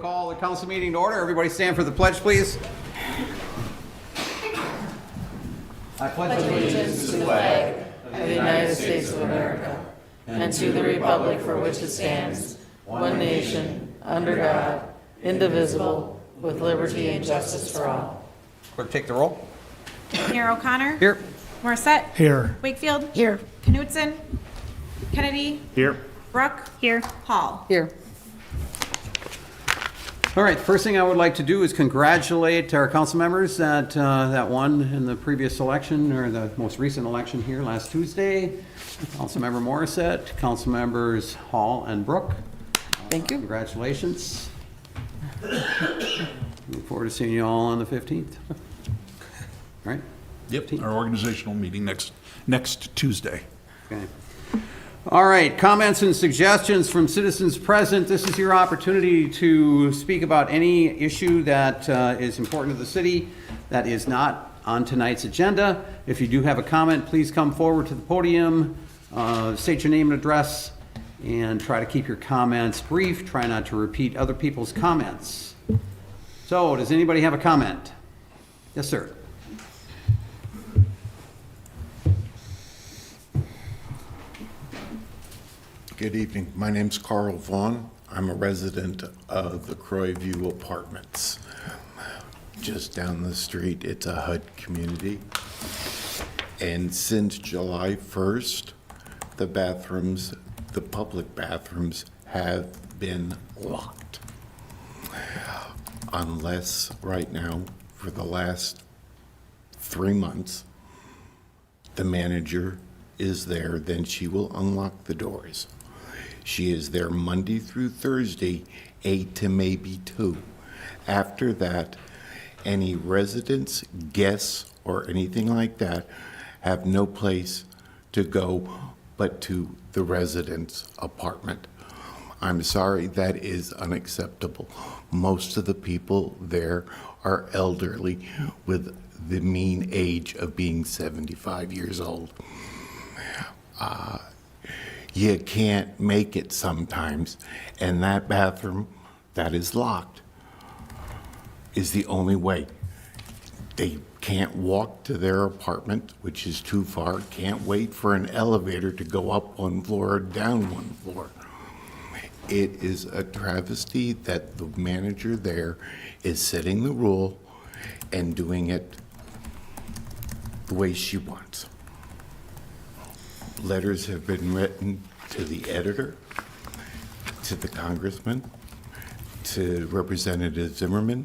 call the council meeting to order. Everybody stand for the pledge, please. I pledge allegiance to the flag of the United States of America and to the republic for which it stands, one nation, under God, indivisible, with liberty and justice for all. Clerk, take the roll. Mayor O'Connor. Here. Morissette. Here. Wakefield. Here. Knutson. Kennedy. Here. Brooke. Here. Hall. Here. All right, the first thing I would like to do is congratulate our council members that won in the previous election, or the most recent election here last Tuesday. Councilmember Morissette, council members Hall and Brooke. Thank you. Congratulations. Look forward to seeing you all on the 15th. All right? Yep, our organizational meeting next Tuesday. Okay. All right, comments and suggestions from citizens present. This is your opportunity to speak about any issue that is important to the city that is not on tonight's agenda. If you do have a comment, please come forward to the podium, state your name and address, and try to keep your comments brief. Try not to repeat other people's comments. So, does anybody have a comment? Yes, sir. Good evening. My name's Carl Vaughn. I'm a resident of the Croyview Apartments. Just down the street, it's a HUD community. And since July 1st, the public bathrooms have been locked. Unless right now, for the last 3 months, the manager is there, then she will unlock the doors. She is there Monday through Thursday, 8 to maybe 2. After that, any residents, guests, or anything like that have no place to go but to the resident's apartment. I'm sorry, that is unacceptable. Most of the people there are elderly with the mean age of being 75 years old. You can't make it sometimes, and that bathroom that is locked is the only way. They can't walk to their apartment, which is too far, can't wait for an elevator to go up one floor or down one floor. It is a travesty that the manager there is setting the rule and doing it the way she wants. Letters have been written to the editor, to the congressman, to Representative Zimmerman,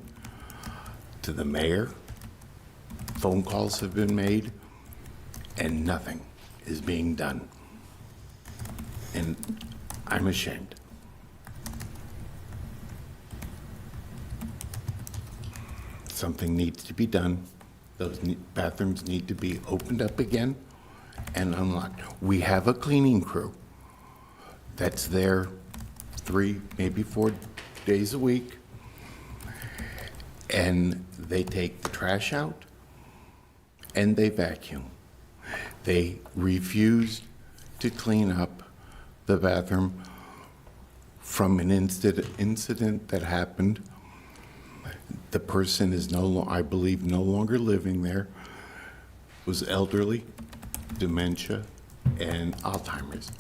to the mayor. Phone calls have been made, and nothing is being done. And I'm ashamed. Something needs to be done. Those bathrooms need to be opened up again and unlocked. We have a cleaning crew that's there 3, maybe 4 days a week, and they take the trash out and they vacuum. They refuse to clean up the bathroom from an incident that happened. The person is I believe, no longer living there, was elderly, dementia, and Alzheimer's.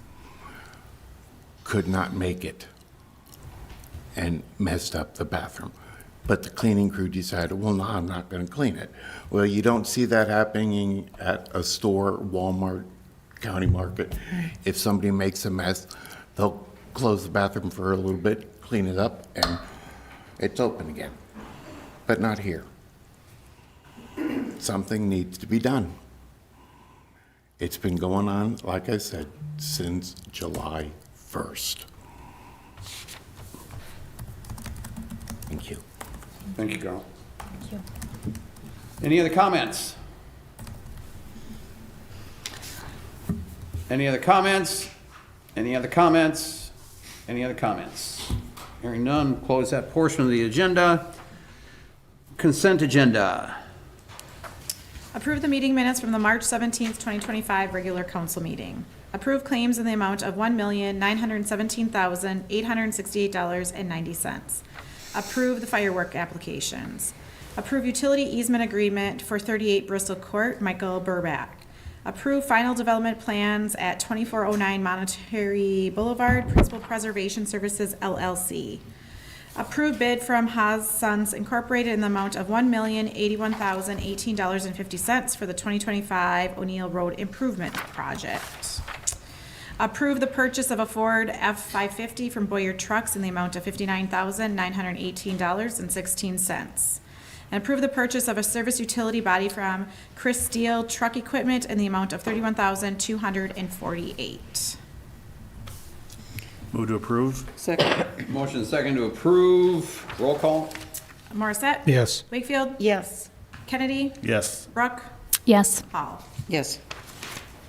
Could not make it and messed up the bathroom. But the cleaning crew decided, well, no, I'm not going to clean it. Well, you don't see that happening at a store, Walmart, County Market. If somebody makes a mess, they'll close the bathroom for a little bit, clean it up, and it's open again. But not here. Something needs to be done. It's been going on, like I said, since July 1st. Thank you. Thank you, Carl. Thank you. Any other comments? Any other comments? Any other comments? Any other comments? Hearing none, close that portion of the agenda. Consent agenda. Approve the meeting minutes from the March 17th, 2025 regular council meeting. Approve claims in the amount of $1,917,868.90. Approve the firework applications. Approve utility easement agreement for 38 Bristol Court, Michael Burback. Approve final development plans at 2409 Monterey Boulevard, Principal Preservation Services LLC. Approve bid from Hudson Incorporated in the amount of $1,081,018.50 for the 2025 O'Neill Road Improvement Project. Approve the purchase of a Ford F-550 from Boyer Trucks in the amount of $59,918.16. And approve the purchase of a service utility body from Chris Steele Truck Equipment in the amount of $31,248. Move to approve? Second. Motion second to approve. Roll call. Morissette? Yes. Wakefield? Yes. Kennedy? Yes. Brooke? Yes. Hall? Yes.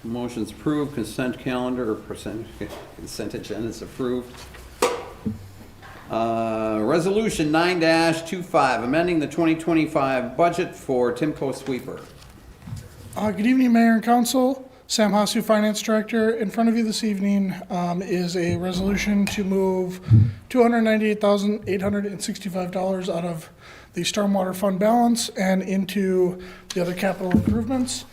Motion's approved. Consent calendar or consent agenda is approved. Resolution 9-25, amending the 2025 budget for Timco Sweeper. Good evening, Mayor and Council. Sam Hasu, Finance Director. In front of you this evening is a resolution to move $298,865 out of the Stormwater Fund balance and into the other capital improvements.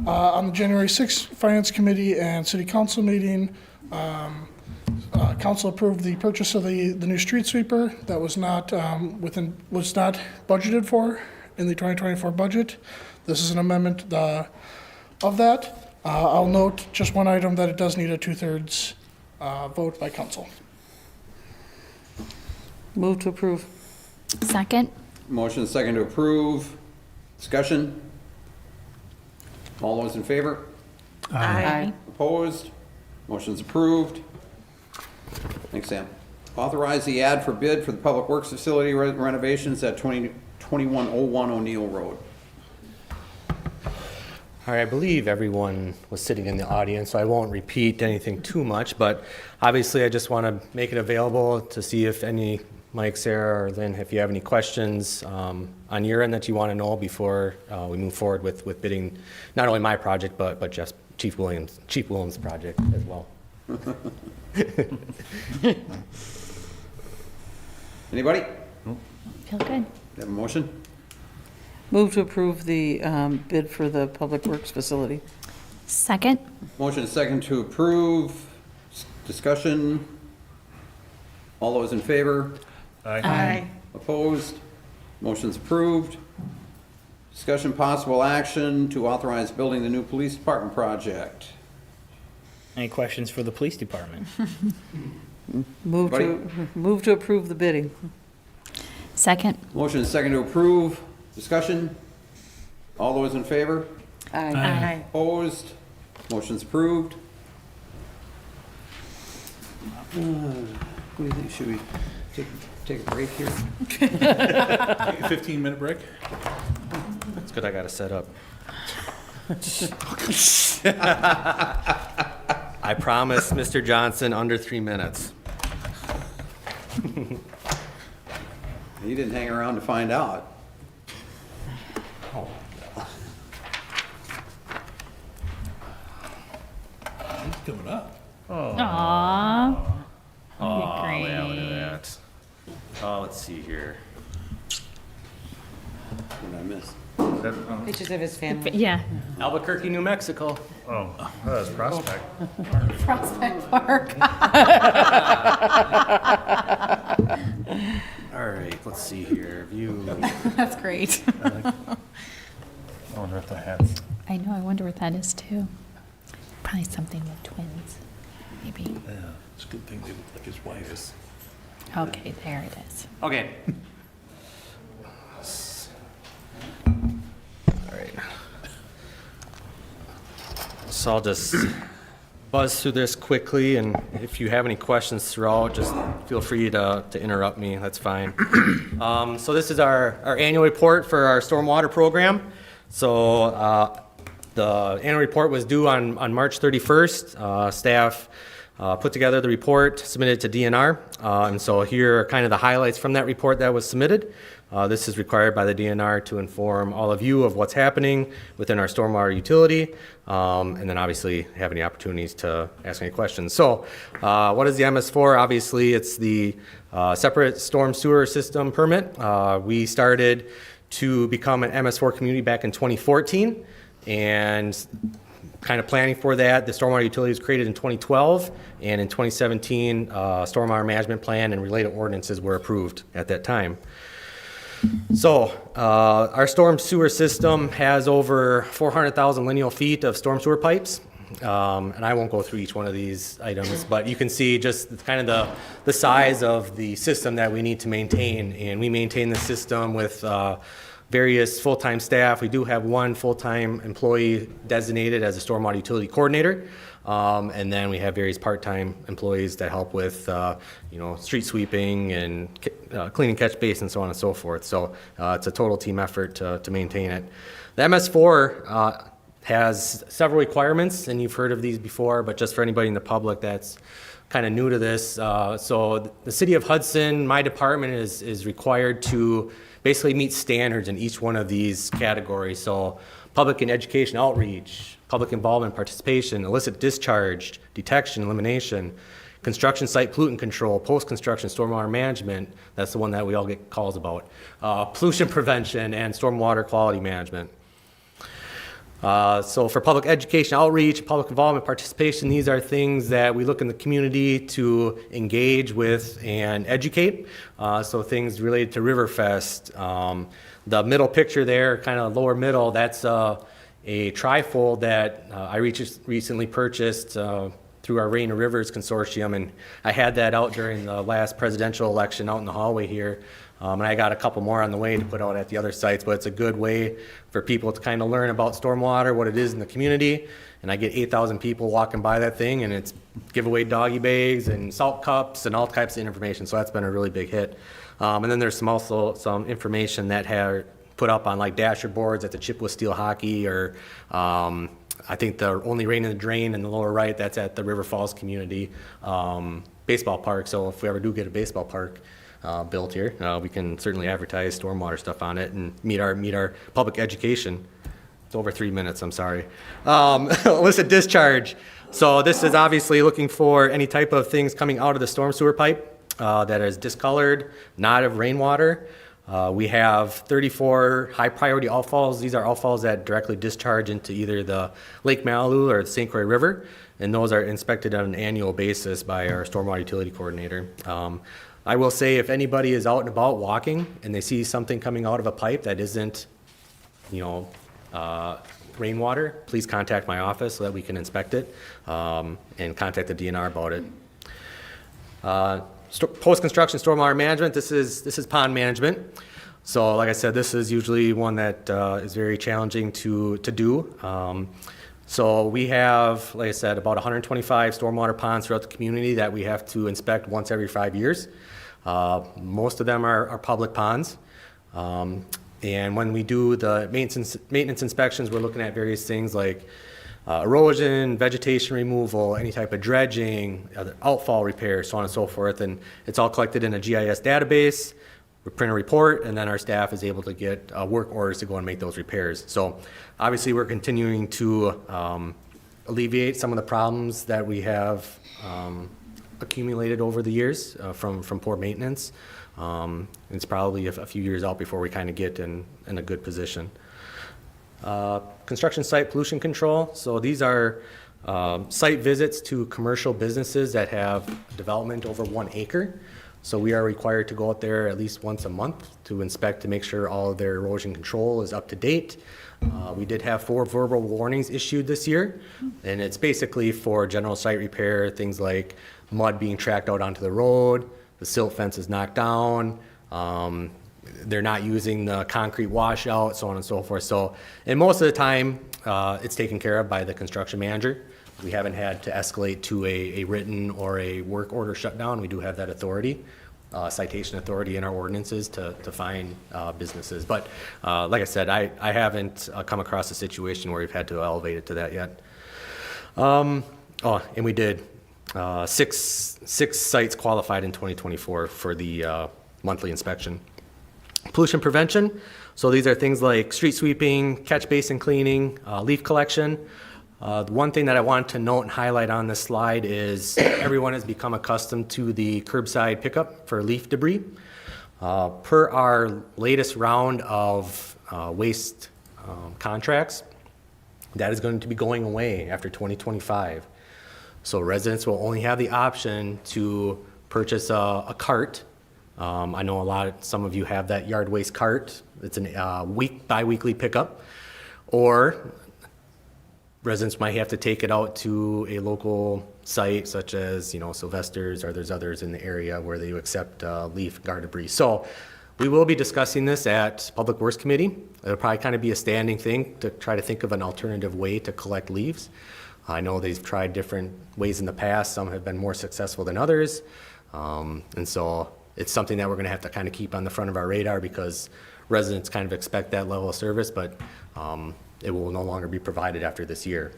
On the January 6th Finance Committee and City Council meeting, Council approved the purchase of the new street sweeper that was not budgeted for in the 2024 budget. This is an amendment of that. I'll note just one item that it does need a 2/3 vote by council. Move to approve. Second. Motion second to approve. Discussion? All those in favor? Aye. Opposed? Motion's approved. Thanks, Sam. Authorize the ad for bid for the Public Works Facility renovations at 2101 O'Neill Road. All right, I believe everyone was sitting in the audience, so I won't repeat anything too much, but obviously I just want to make it available to see if any, Mike, Sarah, or Lynn, if you have any questions on your end that you want to know before we move forward with bidding not only my project, but just Chief Williams' project as well. Anybody? Feel good. Have a motion? Move to approve the bid for the Public Works facility. Second. Motion second to approve. Discussion? All those in favor? Aye. Opposed? Motion's approved. Discussion possible action to authorize building the new police department project. Any questions for the police department? Move to approve the bidding. Second. Motion second to approve. Discussion? All those in favor? Aye. Opposed? Motion's approved. What do you think? Should we take a break here? Take a 15-minute break? It's good I got to set up. I promise, Mr. Johnson, under 3 minutes. You didn't hang around to find out. He's coming up. Aww. Oh, yeah, look at that. Oh, let's see here. What did I miss? Pictures of his family. Yeah. Albuquerque, New Mexico. Oh, that's Prospect. Prospect Park. All right, let's see here. View. That's great. I wonder if the hats. I know. I wonder what that is too. Probably something with twins. Maybe. Yeah, it's a good thing they look like his wife. Okay, there it is. Okay. All right. So I'll just buzz through this quickly, and if you have any questions throughout, just feel free to interrupt me. That's fine. So this is our annual report for our stormwater program. So the annual report was due on March 31st. Staff put together the report, submitted to DNR. And so here are kind of the highlights from that report that was submitted. This is required by the DNR to inform all of you of what's happening within our stormwater utility, and then obviously have any opportunities to ask any questions. So what is the MS4? Obviously, it's the separate storm sewer system permit. We started to become an MS4 community back in 2014, and kind of planning for that, the stormwater utility was created in 2012, and in 2017, stormwater management plan and related ordinances were approved at that time. So our storm sewer system has over 400,000 lineal feet of storm sewer pipes. And I won't go through each one of these items, but you can see just kind of the size of the system that we need to maintain. And we maintain the system with various full-time staff. We do have one full-time employee designated as a stormwater utility coordinator. And then we have various part-time employees that help with, street sweeping and cleaning catch basins and so on and so forth. So it's a total team effort to maintain it. The MS4 has several requirements, and you've heard of these before, but just for anybody in the public that's kind of new to this. So the city of Hudson, my department is required to basically meet standards in each one of these categories. So public and education outreach, public involvement, participation, illicit discharge, detection, elimination, construction site pollutant control, post-construction stormwater management, that's the one that we all get calls about, pollution prevention, and stormwater quality management. So for public education outreach, public involvement, participation, these are things that we look in the community to engage with and educate. So things related to Riverfest. The middle picture there, kind of lower middle, that's a trifold that I recently purchased through our Rain and Rivers Consortium, and I had that out during the last presidential election out in the hallway here. And I got a couple more on the way to put out at the other sites, but it's a good way for people to kind of learn about stormwater, what it is in the community. And I get 8,000 people walking by that thing, and it's give away doggy bags and salt cups and all types of information. So that's been a really big hit. And then there's also some information that have put up on like dasher boards at the Chippewa Steel Hockey, or I think the only rain in the drain in the lower right, that's at the River Falls Community baseball park. So if we ever do get a baseball park built here, we can certainly advertise stormwater stuff on it and meet our public education. It's over 3 minutes, I'm sorry. Illicit discharge. So this is obviously looking for any type of things coming out of the storm sewer pipe that is discolored, not of rainwater. We have 34 high priority outfalls. These are outfalls that directly discharge into either the Lake Malibu or the St. Croix River, and those are inspected on an annual basis by our stormwater utility coordinator. I will say, if anybody is out and about walking and they see something coming out of a pipe that isn't, rainwater, please contact my office so that we can inspect it and contact the DNR about it. Post-construction stormwater management, this is pond management. So like I said, this is usually one that is very challenging to do. So we have, like I said, about 125 stormwater ponds throughout the community that we have to inspect once every 5 years. Most of them are public ponds. And when we do the maintenance inspections, we're looking at various things like erosion, vegetation removal, any type of dredging, other outfall repair, so on and so forth. And it's all collected in a GIS database. We print a report, and then our staff is able to get work orders to go and make those repairs. So obviously we're continuing to alleviate some of the problems that we have accumulated over the years from poor maintenance. It's probably a few years out before we kind of get in a good position. Construction site pollution control. So these are site visits to commercial businesses that have development over 1 acre. So we are required to go out there at least once a month to inspect to make sure all of their erosion control is up to date. We did have 4 verbal warnings issued this year, and it's basically for general site repair, things like mud being tracked out onto the road, the silt fence is knocked down, they're not using the concrete washout, so on and so forth. So, and most of the time, it's taken care of by the construction manager. We haven't had to escalate to a written or a work order shutdown. We do have that authority, citation authority in our ordinances to fine businesses. But like I said, I haven't come across a situation where we've had to elevate it to that yet. And we did six sites qualified in 2024 for the monthly inspection. Pollution prevention, so these are things like street sweeping, catch basin cleaning, leaf collection. The one thing that I want to note and highlight on this slide is everyone has become accustomed to the curbside pickup for leaf debris. Per our latest round of waste contracts, that is going to be going away after 2025. So residents will only have the option to purchase a cart. I know some of you have that yard waste cart. It's a bi-weekly pickup, or residents might have to take it out to a local site such as, Sylvester's, or there's others in the area where they accept leaf guard debris. So we will be discussing this at Public Works Committee. It'll probably kind of be a standing thing to try to think of an alternative way to collect leaves. I know they've tried different ways in the past. Some have been more successful than others. And so it's something that we're going to have to kind of keep on the front of our radar because residents kind of expect that level of service, but it will no longer be provided after this year.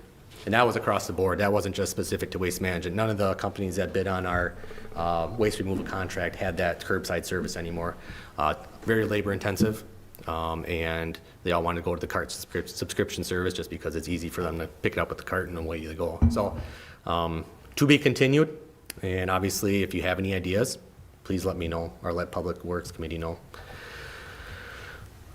And that was across the board. That wasn't just specific to Waste Management. None of the companies that bid on our waste removal contract had that curbside service anymore. Very labor intensive, and they all want to go to the cart subscription service just because it's easy for them to pick it up with the cart and away you go. So to be continued, and obviously if you have any ideas, please let me know or let Public Works Committee know.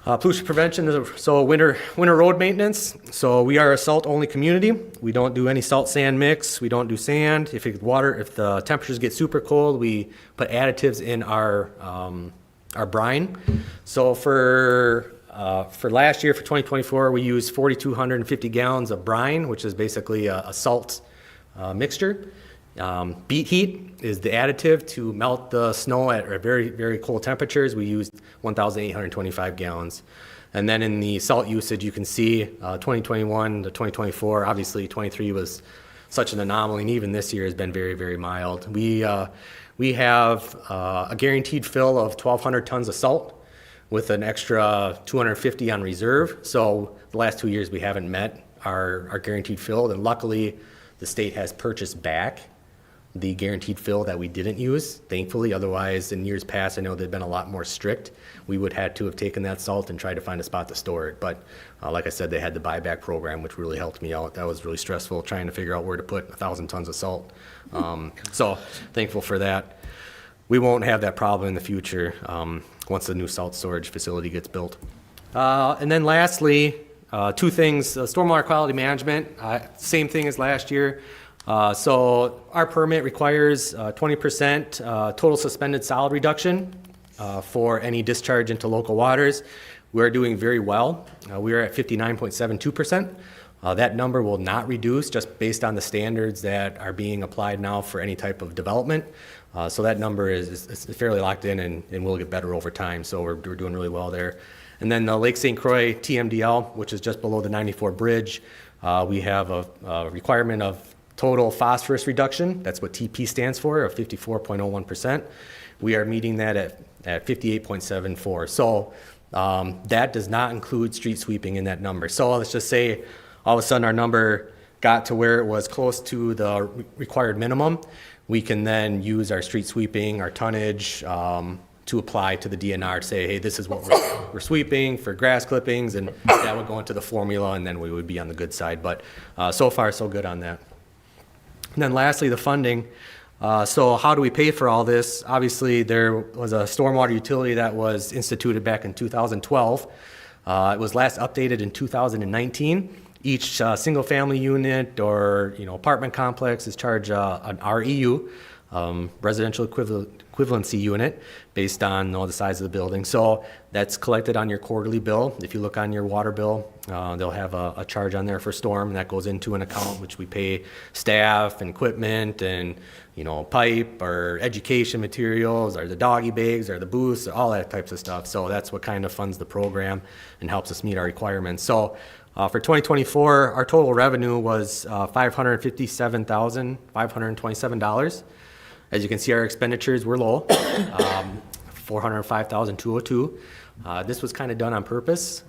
Pollution prevention, so winter road maintenance. So we are a salt-only community. We don't do any salt sand mix. We don't do sand. If the temperatures get super cold, we put additives in our brine. So for last year, for 2024, we used 4,250 gallons of brine, which is basically a salt mixture. Beet heat is the additive to melt the snow at very, very cold temperatures. We used 1,825 gallons. And then in the salt usage, you can see 2021 to 2024, obviously 23 was such an anomaly, and even this year has been very, very mild. We have a guaranteed fill of 1,200 tons of salt with an extra 250 on reserve. So the last 2 years we haven't met our guaranteed fill, and luckily the state has purchased back the guaranteed fill that we didn't use, thankfully. Otherwise, in years past, I know they've been a lot more strict. We would have to have taken that salt and tried to find a spot to store it. But like I said, they had the buyback program, which really helped me out. That was really stressful, trying to figure out where to put 1,000 tons of salt. So thankful for that. We won't have that problem in the future once the new salt storage facility gets built. And then lastly, two things, stormwater quality management, same thing as last year. So our permit requires 20% total suspended solid reduction for any discharge into local waters. We're doing very well. We are at 59.72%. That number will not reduce just based on the standards that are being applied now for any type of development. So that number is fairly locked in and will get better over time. So we're doing really well there. And then the Lake St. Croix TMDL, which is just below the 94 bridge, we have a requirement of total phosphorus reduction. That's what TP stands for, of 54.01%. We are meeting that at 58.74. So that does not include street sweeping in that number. So let's just say all of a sudden our number got to where it was close to the required minimum. We can then use our street sweeping, our tonnage, to apply to the DNR to say, hey, this is what we're sweeping for grass clippings, and that would go into the formula, and then we would be on the good side. But so far, so good on that. And then lastly, the funding. So how do we pay for all this? Obviously, there was a stormwater utility that was instituted back in 2012. It was last updated in 2019. Each single-family unit or apartment complex is charged an REU, residential equivalency unit, based on the size of the building. So that's collected on your quarterly bill. If you look on your water bill, they'll have a charge on there for storm, and that goes into an account which we pay staff and equipment and pipe or education materials or the doggy bags or the booths, all that types of stuff. So that's what kind of funds the program and helps us meet our requirements. So for 2024, our total revenue was $557,527. As you can see, our expenditures were low, $405,202. This was kind of done on purpose.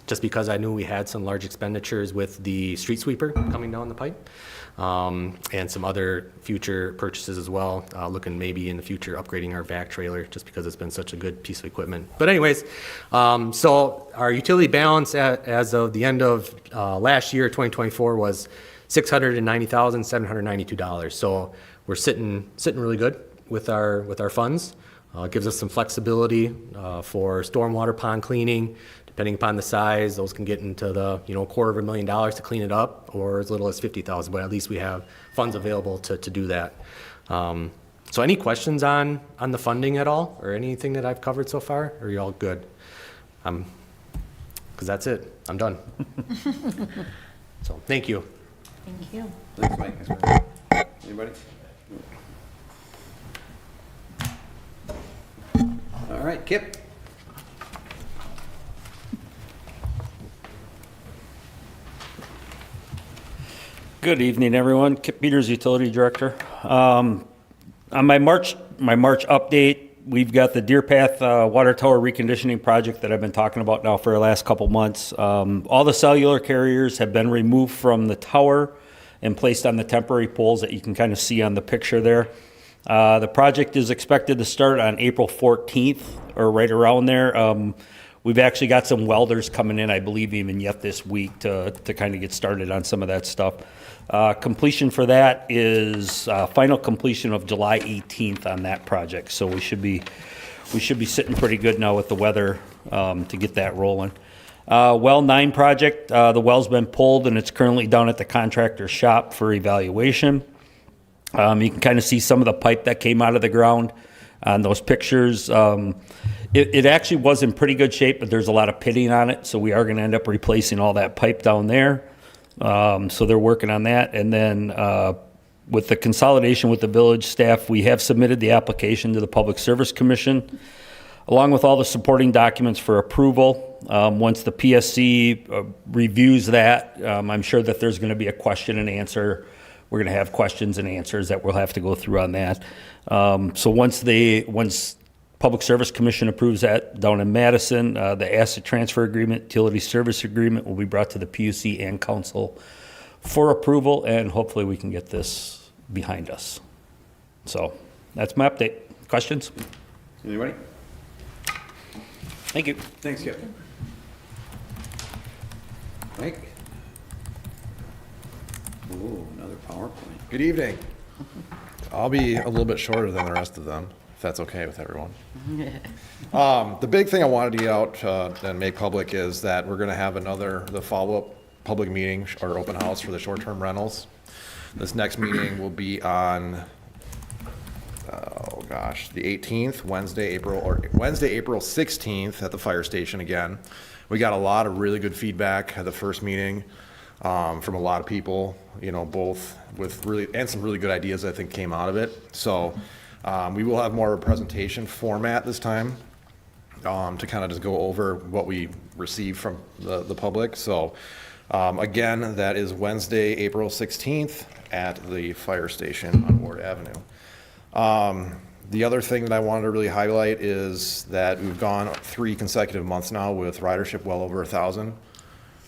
just because I knew we had some large expenditures with the street sweeper coming down the pipe, and some other future purchases as well, looking maybe in the future upgrading our vac trailer, just because it's been such a good piece of equipment. But anyways, so our utility balance as of the end of last year, 2024, was $690,792. So we're sitting really good with our funds. It gives us some flexibility for stormwater pond cleaning. Depending upon the size, those can get into the $250,000 to clean it up, or as little as $50,000. But at least we have funds available to do that. So any questions on the funding at all, or anything that I've covered so far? Or are you all good? Because that's it. I'm done. So thank you. Thank you. Thanks, Mike. Anybody? All right, Kip. Good evening, everyone. Kip Peters, Utility Director. On my March update, we've got the Deer Path Water Tower Reconditioning Project that I've been talking about now for the last couple months. All the cellular carriers have been removed from the tower and placed on the temporary poles that you can kind of see on the picture there. The project is expected to start on April 14th or right around there. We've actually got some welders coming in, I believe, even yet this week to kind of get started on some of that stuff. Completion for that is final completion of July 18th on that project. So we should be sitting pretty good now with the weather to get that rolling. Well 9 project, the well's been pulled and it's currently down at the contractor's shop for evaluation. You can kind of see some of the pipe that came out of the ground on those pictures. It actually was in pretty good shape, but there's a lot of pitting on it, so we are going to end up replacing all that pipe down there. So they're working on that. And then with the consolidation with the village staff, we have submitted the application to the Public Service Commission, along with all the supporting documents for approval. Once the PSC reviews that, I'm sure that there's going to be a question and answer. We're going to have questions and answers that we'll have to go through on that. So once Public Service Commission approves that down in Madison, the asset transfer agreement, utility service agreement will be brought to the PUC and council for approval, and hopefully we can get this behind us. So that's my update. Questions? Anybody? Thank you. Thanks, Kip. Mike? Ooh, another PowerPoint. Good evening. I'll be a little bit shorter than the rest of them, if that's okay with everyone. The big thing I wanted to get out and make public is that we're going to have the follow-up public meeting or open house for the short-term rentals. This next meeting will be on, the 18th, Wednesday, April 16th at the fire station again. We got a lot of really good feedback at the first meeting from a lot of people, both with some really good ideas I think came out of it. So we will have more of a presentation format this time to kind of just go over what we received from the public. So again, that is Wednesday, April 16th at the fire station on Ward Avenue. The other thing that I wanted to really highlight is that we've gone 3 consecutive months now with ridership well over 1,000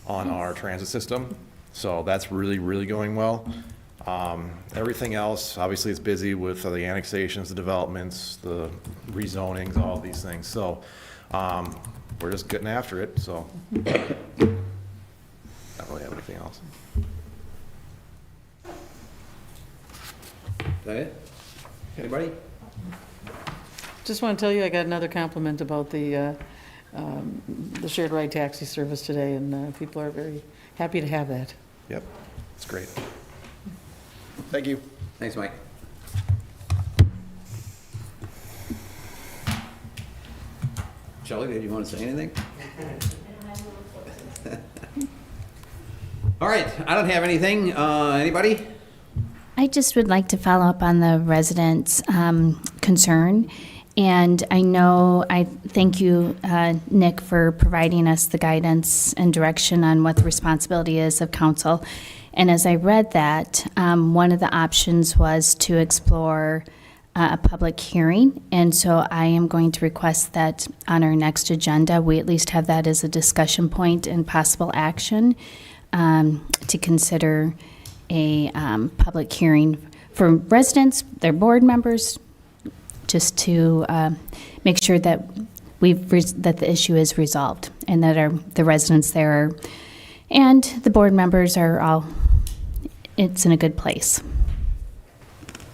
on our transit system. So that's really, really going well. Everything else, obviously it's busy with the annexations, the developments, the rezonings, all of these things. So we're just getting after it, so don't really have anything else. Is that it? Anybody? Just want to tell you, I got another compliment about the shared ride taxi service today, and people are very happy to have that. Yep, it's great. Thank you. Thanks, Mike. Shelley, did you want to say anything? All right, I don't have anything. Anybody? I just would like to follow up on the residents' concern. And I thank you, Nick, for providing us the guidance and direction on what the responsibility is of council. And as I read that, one of the options was to explore a public hearing, and so I am going to request that on our next agenda, we at least have that as a discussion point and possible action to consider a public hearing for residents, their board members, just to make sure that that the issue is resolved and that the residents there are, and the board members are all, it's in a good place.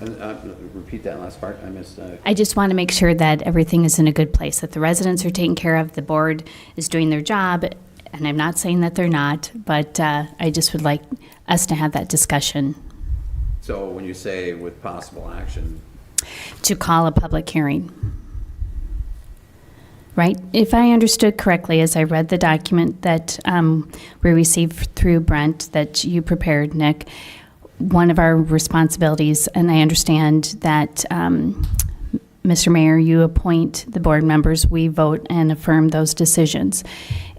Repeat that last part, I missed. I just want to make sure that everything is in a good place, that the residents are taken care of, the board is doing their job, and I'm not saying that they're not, but I just would like us to have that discussion. So when you say with possible action, To call a public hearing. Right? If I understood correctly, as I read the document that we received through Brent, that you prepared, Nick, one of our responsibilities, and I understand that, Mr. Mayor, you appoint the board members, we vote and affirm those decisions.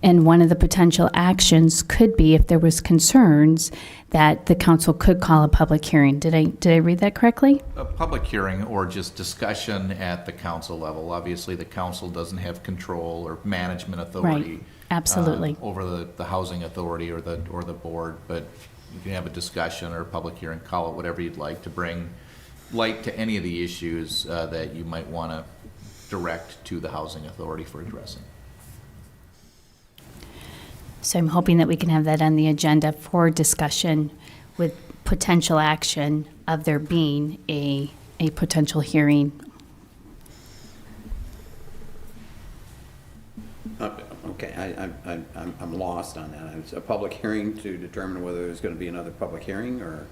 And one of the potential actions could be, if there was concerns, that the council could call a public hearing. Did I read that correctly? A public hearing or just discussion at the council level. Obviously, the council doesn't have control or management authority. Right. Absolutely. Over the housing authority or the board, but you can have a discussion or a public hearing, call it whatever you'd like, to bring light to any of the issues that you might want to direct to the housing authority for addressing. So I'm hoping that we can have that on the agenda for discussion with potential action of there being a potential hearing. okay, I'm lost on that. It's a public hearing to determine whether there's going to be another public hearing, or?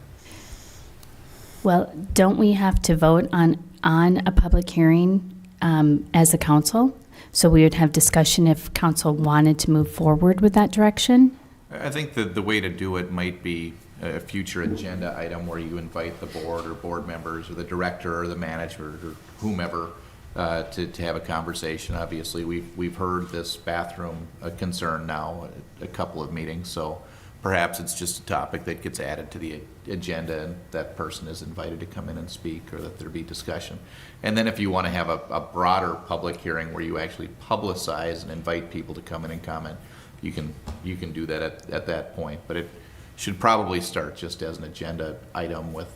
Well, don't we have to vote on a public hearing as a council? So we would have discussion if council wanted to move forward with that direction? I think that the way to do it might be a future agenda item where you invite the board or board members or the director or the manager or whomever to have a conversation. Obviously, we've heard this bathroom concern now a couple of meetings, so perhaps it's just a topic that gets added to the agenda and that person is invited to come in and speak, or that there be discussion. And then if you want to have a broader public hearing where you actually publicize and invite people to come in and comment, you can do that at that point. But it should probably start just as an agenda item with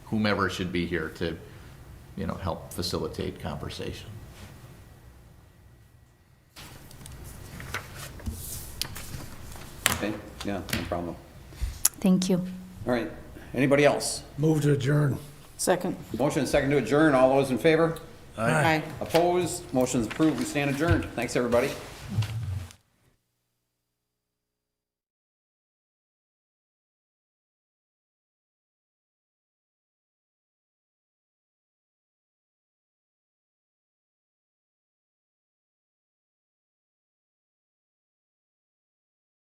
whomever should be here to, help facilitate conversation. Okay, yeah, no problem. Thank you. All right, anybody else? Move to adjourn. Second. Motion and second to adjourn, all those in favor? Aye. Opposed? Motion's approved, we stand adjourned. Thanks, everybody.